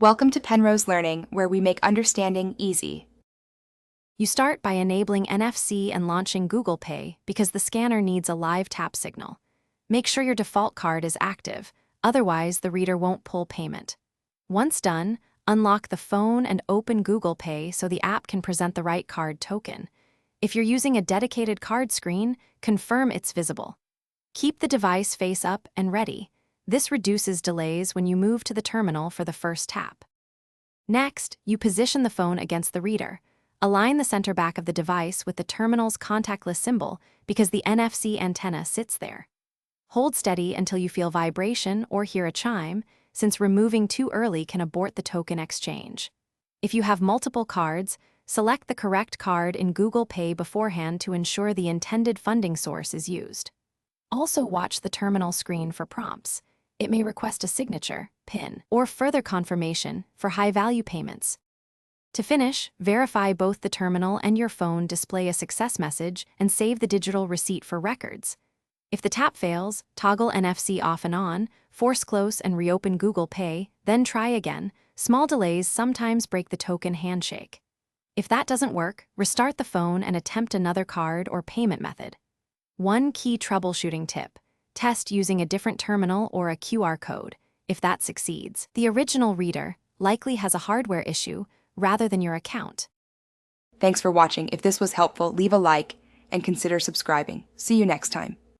Welcome to Penrose Learning, where we make understanding easy. You start by enabling NFC and launching Google Pay because the scanner needs a live tap signal. Make sure your default card is active, otherwise the reader won't pull payment. Once done, unlock the phone and open Google Pay so the app can present the right card token. If you're using a dedicated card screen, confirm it's visible. Keep the device face up and ready. This reduces delays when you move to the terminal for the first tap. Next, you position the phone against the reader. Align the center back of the device with the terminal's contactless symbol because the NFC antenna sits there. Hold steady until you feel vibration or hear a chime, since removing too early can abort the token exchange. If you have multiple cards, select the correct card in Google Pay beforehand to ensure the intended funding source is used. Also watch the terminal screen for prompts. It may request a signature, PIN, or further confirmation for high-value payments. To finish, verify both the terminal and your phone display a success message and save the digital receipt for records. If the tap fails, toggle NFC off and on, force close and reopen Google Pay, then try again. Small delays sometimes break the token handshake. If that doesn't work, restart the phone and attempt another card or payment method. One key troubleshooting tip: test using a different terminal or a QR code. If that succeeds, the original reader likely has a hardware issue rather than your account. Thanks for watching. If this was helpful, leave a like and consider subscribing. See you next time.